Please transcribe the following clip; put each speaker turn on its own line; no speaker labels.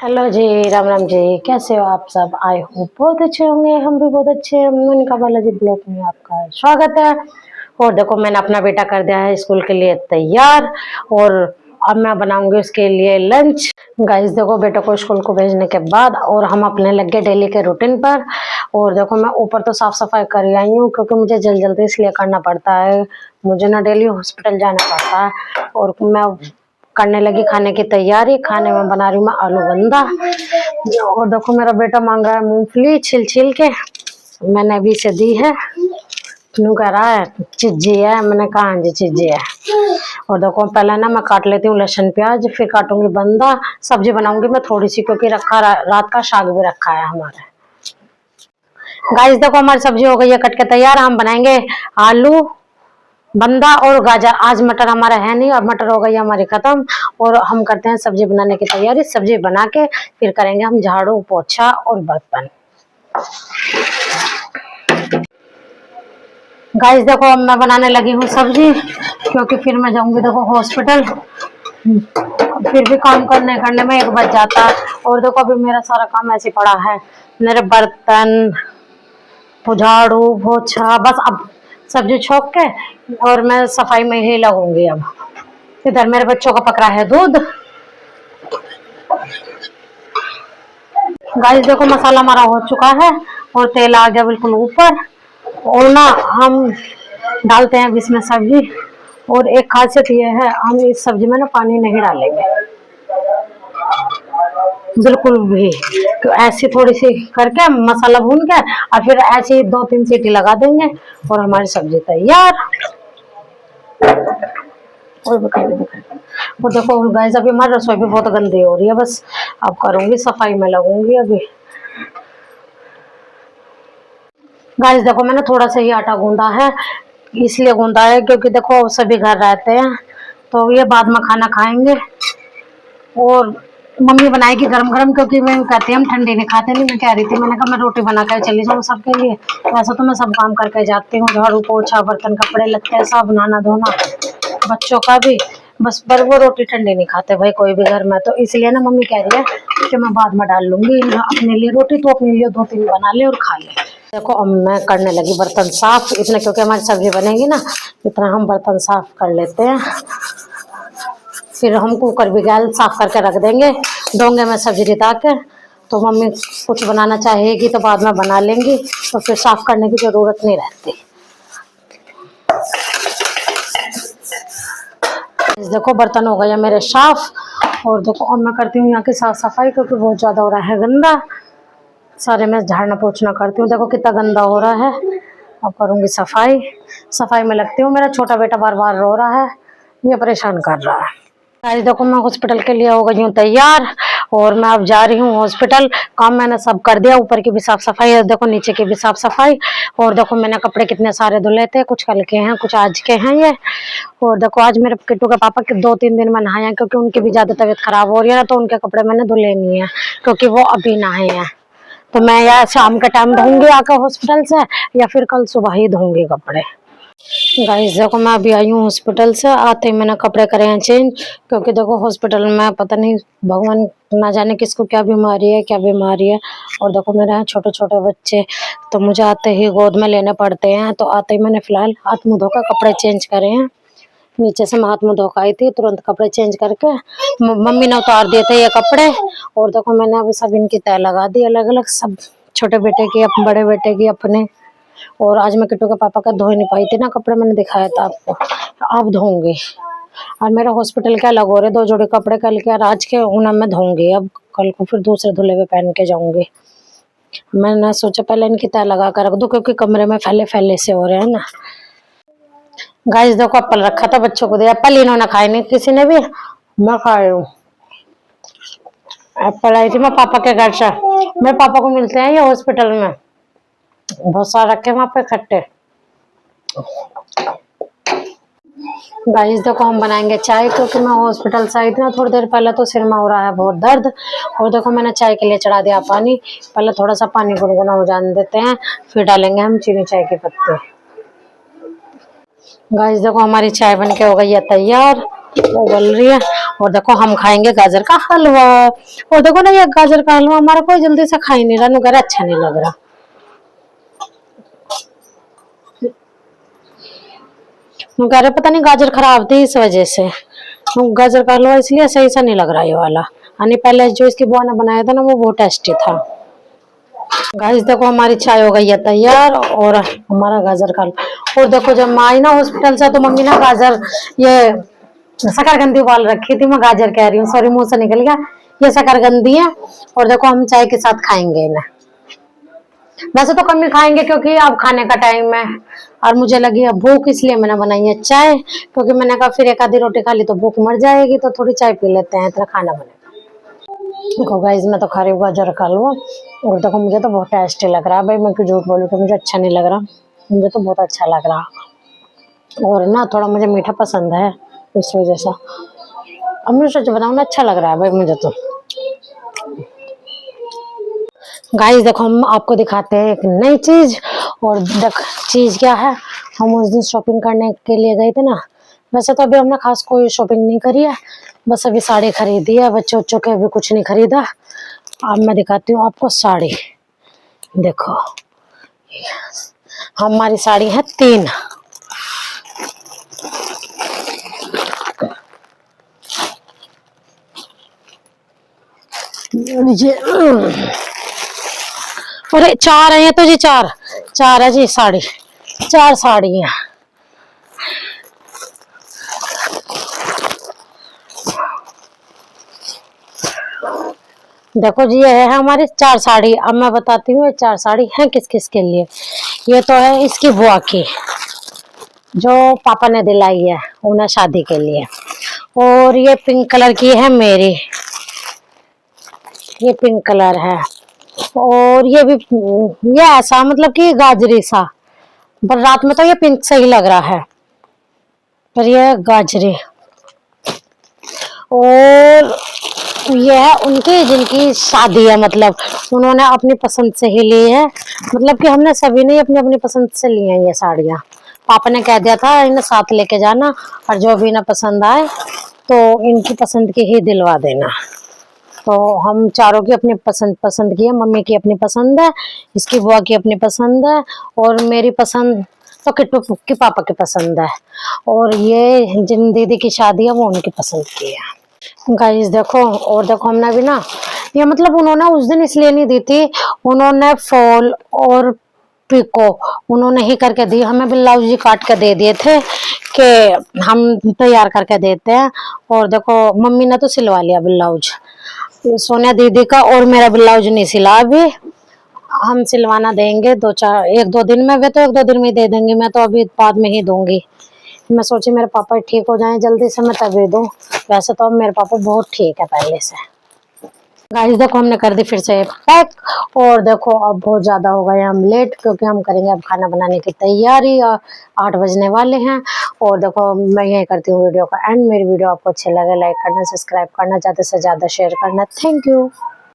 Hello जी, राम राम जी। कैसे हो आप सब? आई होप बहुत अच्छे होंगे। हम भी बहुत अच्छे हैं। मोनिका बालाजी ब्लॉग में आपका स्वागत है। और देखो, मैंने अपना बेटा कर दिया है स्कूल के लिए तैयार और अब मैं बनाऊंगी उसके लिए लंच। गाइस देखो, बेटे को स्कूल को भेजने के बाद और हम अपने लग गए डेली के रूटीन पर। और देखो, मैं ऊपर तो साफ सफाई कर आई हूँ क्योंकि मुझे जल्दी जल्दी इसलिए करना पड़ता है, मुझे ना डेली हॉस्पिटल जाना पड़ता है। और मैं करने लगी खाने की तैयारी। खाने में बना रही हूँ मैं आलू बंदा। और देखो, मेरा बेटा मांग रहा है मूंगफली छिल छिल के, मैंने अभी से दी है। क्यों कह रहा है चिज्जी है, मैंने कहा हाँ जी चिज्जी है। और देखो, पहले ना मैं काट लेती हूँ लहसुन प्याज, फिर काटूंगी बंदा। सब्जी बनाऊंगी मैं थोड़ी सी क्योंकि रखा रात का साग भी रखा है हमारे। गाइस देखो, हमारी सब्जी हो गई है कट के तैयार। हम बनाएंगे आलू बंदा और गाजर। आज मटर हमारा है नहीं और मटर हो गई हमारी खत्म। और हम करते हैं सब्जी बनाने की तैयारी। सब्जी बना के फिर करेंगे हम झाड़ू पोछा और बर्तन। गाइस देखो, अब मैं बनाने लगी हूँ सब्जी क्योंकि फिर मैं जाऊंगी देखो हॉस्पिटल। फिर भी काम करने में 1 बज जाता है। और देखो, अभी मेरा सारा काम ऐसे पड़ा है, मेरे बर्तन झाड़ू पोछा, बस अब सब्जी छोक के और मैं सफाई में ही लगूंगी। अब इधर मेरे बच्चों का पकड़ा है दूध। गाइस देखो, मसाला हमारा हो चुका है और तेल आ गया बिल्कुल ऊपर। और ना हम डालते हैं इसमें सब्जी। और एक खासियत ये है, हम इस सब्जी में ना पानी नहीं डालेंगे बिल्कुल भी। तो ऐसी थोड़ी सी करके मसाला भून के और फिर ऐसे 2-3 सीटी लगा देंगे और हमारी सब्जी तैयार। और देखो गाइस, अभी हमारी रसोई भी बहुत गंदी हो रही है। बस अब करूंगी सफाई में लगूंगी अभी। गाइस देखो, मैंने थोड़ा सा ही आटा गूंदा है, इसलिए गूंदा है क्योंकि देखो सभी घर रहते हैं तो ये बाद में खाना खाएंगे। और मम्मी बनाएगी गरम गरम क्योंकि मैं कहती है हम ठंडी नहीं खाते। नहीं, मैं कह रही थी, मैंने कहा मैं रोटी बना कर चली जाऊँ सबके लिए। वैसे तो मैं सब काम करके जाती हूँ, झाड़ू पोछा बर्तन कपड़े लगते सब नहाना धोना बच्चों का भी। बस पर वो रोटी ठंडी नहीं खाते भाई कोई भी घर में, तो इसलिए ना मम्मी कह रही है कि मैं बाद में डाल लूंगी अपने लिए रोटी, तो अपने लिए 2-3 बना ले और खा ले। देखो, अब मैं करने लगी बर्तन साफ। इतना क्योंकि हमारी सब्जी बनेगी ना, इतना हम बर्तन साफ कर लेते हैं। फिर हम कुकर भी गैल साफ करके रख देंगे डोंगे में सब्जी रिता के। तो मम्मी कुछ बनाना चाहेगी तो बाद में बना लेंगी, तो फिर साफ करने की जरूरत नहीं रहती। देखो, बर्तन हो गया मेरे साफ। और देखो, अब मैं करती हूँ यहाँ की साफ सफाई क्योंकि बहुत ज्यादा हो रहा है गंदा। सारे मैं झाड़ना पोछना करती हूँ। देखो कितना गंदा हो रहा है। अब करूंगी सफाई। सफाई में लगती हूँ। मेरा छोटा बेटा बार बार रो रहा है, ये परेशान कर रहा है। गाइस देखो, मैं हॉस्पिटल के लिए हो गई हूँ तैयार और मैं अब जा रही हूँ हॉस्पिटल। काम मैंने सब कर दिया, ऊपर की भी साफ सफाई है, देखो नीचे की भी साफ सफाई। और देखो, मैंने कपड़े कितने सारे धुले थे, कुछ कल के हैं कुछ आज के हैं ये। और देखो, आज मेरे किट्टू के पापा के 2-3 दिन में नहाए हैं क्योंकि उनकी भी ज्यादा तबीयत खराब हो रही है ना, तो उनके कपड़े मैंने धुले नहीं है क्योंकि वो अभी नहाए हैं। तो मैं या शाम के टाइम धोऊंगी आकर हॉस्पिटल से, या फिर कल सुबह ही धोऊंगी कपड़े। गाइस देखो, मैं अभी आई हूँ हॉस्पिटल से। आते ही मैंने कपड़े करे हैं चेंज क्योंकि देखो हॉस्पिटल में पता नहीं भगवान ना जाने किसको क्या बीमारी है क्या बीमारी है। और देखो, मेरे यहाँ छोटे छोटे बच्चे, तो मुझे आते ही गोद में लेने पड़ते हैं। तो आते ही मैंने फिलहाल हाथ मुँह धोकर कपड़े चेंज करे हैं। नीचे से मैं हाथ मुँह धोकर आई थी, तुरंत कपड़े चेंज करके मम्मी ने उतार दिए थे ये कपड़े। और देखो, मैंने अभी सब इनकी तय लगा दी अलग अलग, सब छोटे बेटे की बड़े बेटे की अपने। और आज मैं किट्टू के पापा का धो नहीं पाई थी ना कपड़े, मैंने दिखाया था आपको, अब धोऊंगी। और मेरा हॉस्पिटल के अलग हो रहे 2 जोड़ी कपड़े, कल के और आज के उन्हें मैं धोऊंगी। अब कल को फिर दूसरे धुले हुए पहन के जाऊंगी। मैंने सोचा पहले इनकी तय लगा कर रख दूं क्योंकि कमरे में फैले फैले से हो रहे हैं ना। गाइस देखो, एप्पल रखा था बच्चों को दिया, एप्पल इन्होंने खाए नहीं किसी ने भी, मैं खा रही हूँ। एप्पल आई थी मैं पापा के घर से, मेरे पापा को मिलते हैं ये हॉस्पिटल में, बहुत सारे रखे वहां पे खट्टे। गाइस देखो, हम बनाएंगे चाय क्योंकि मैं हॉस्पिटल से आई थी ना थोड़ी देर पहले, तो सिर में हो रहा है बहुत दर्द। और देखो, मैंने चाय के लिए चढ़ा दिया पानी। पहले थोड़ा सा पानी गुनगुना हो जाने देते हैं, फिर डालेंगे हम चीनी चाय के पत्ते। गाइस देखो, हमारी चाय बनके हो गई है तैयार। वो गल रही है। और देखो हम खाएंगे गाजर का हलवा। और देखो ना ये गाजर का हलवा हमारा कोई जल्दी से खा ही नहीं रहा, नुकरा अच्छा नहीं लग रहा। नुकरा पता नहीं गाजर खराब थी इस वजह से। गाजर का हलवा इसलिए सही सा नहीं लग रहा ये वाला। यानी पहले जो इसकी बुआ ने बनाया था ना वो बहुत टेस्टी था। गाइस देखो हमारी चाय हो गई है तैयार और हमारा गाजर का हलवा। और देखो जब मैं आई ना हॉस्पिटल से तो मम्मी ने गाजर ये शकरकंदी उबाल रखी थी। मैं गाजर कह रही हूँ, सॉरी मुंह से निकल गया। ये शकरकंदी है और देखो हम चाय के साथ खाएंगे इन्हें। वैसे तो कम ही खाएंगे क्योंकि अब खाने का टाइम है और मुझे लगी है भूख, इसलिए मैंने बनाई है चाय। क्योंकि मैंने कहा फिर एक आधी रोटी खा ली तो भूख मर जाएगी, तो थोड़ी चाय पी लेते हैं, इतना खाना बनेगा। देखो गाइस मैं तो खा रही हूँ गाजर का हलवा और देखो मुझे तो बहुत टेस्टी लग रहा है। भाई मैं क्यों झूठ बोलूँ कि मुझे अच्छा नहीं लग रहा, मुझे तो बहुत अच्छा लग रहा। और ना थोड़ा मुझे मीठा पसंद है इस वजह से। अब मैं सच बताऊँ ना अच्छा लग रहा है भाई मुझे तो। गाइस देखो हम आपको दिखाते हैं एक नई चीज। और देख चीज क्या है, हम उस दिन शॉपिंग करने के लिए गए थे ना। वैसे तो अभी हमने खास कोई शॉपिंग नहीं करी है, बस अभी साड़ी खरीदी है, बच्चों बच्चों के अभी कुछ नहीं खरीदा। अब मैं दिखाती हूँ आपको साड़ी। देखो हमारी साड़ी है 3। ये अरे 4 है, ये तो जी 4 है जी साड़ी, 4 साड़ी है। देखो जी ये है हमारी 4 साड़ी। अब मैं बताती हूँ ये 4 साड़ी है किस किस के लिए। ये तो है इसकी बुआ की, जो पापा ने दिलाई है उन्हें शादी के लिए। और ये पिंक कलर की है मेरी, ये पिंक कलर है। और ये भी ये ऐसा मतलब कि गाजरी सा, पर रात में तो ये पिंक सही लग रहा है, पर ये गाजरी। और ये है उनकी जिनकी शादी है, मतलब उन्होंने अपनी पसंद से ही ली है। मतलब कि हमने सभी ने अपनी अपनी पसंद से ली है ये साड़ियाँ। पापा ने कह दिया था इन्हें साथ लेके जाना और जो भी इन्हें पसंद आए तो इनकी पसंद की ही दिलवा देना। तो हम चारों की अपनी पसंद पसंद की है। मम्मी की अपनी पसंद है, इसकी बुआ की अपनी पसंद है, और मेरी पसंद तो किट्टू की पापा की पसंद है। और ये जिन दीदी की शादी है वो उनकी पसंद की है। गाइस देखो, और देखो हमने भी ना ये मतलब उन्होंने उस दिन इसलिए नहीं दी थी, उन्होंने फॉल और पिको उन्होंने ही करके दी, हमें ब्लाउज ही काट के दे दिए थे कि हम तैयार करके देते हैं। और देखो मम्मी ने तो सिलवा लिया ब्लाउज सोनिया दीदी का, और मेरा ब्लाउज नहीं सिला अभी। हम सिलवाना देंगे 1-2 दिन में, वे तो 1-2 दिन में दे देंगे, मैं तो अभी बाद में ही दूंगी। मैं सोची मेरे पापा ठीक हो जाएं जल्दी से मैं तभी दूं। वैसे तो अब मेरे पापा बहुत ठीक है पहले से। गाइस देखो हमने कर दी फिर से पैक। और देखो अब बहुत ज्यादा हो गए हम लेट, क्योंकि हम करेंगे अब खाना बनाने की तैयारी और 8 बजने वाले हैं। और देखो मैं यही करती हूँ वीडियो का एंड। मेरी वीडियो आपको अच्छी लगे लाइक करना, सब्सक्राइब करना, ज्यादा से ज्यादा शेयर करना। Thank you.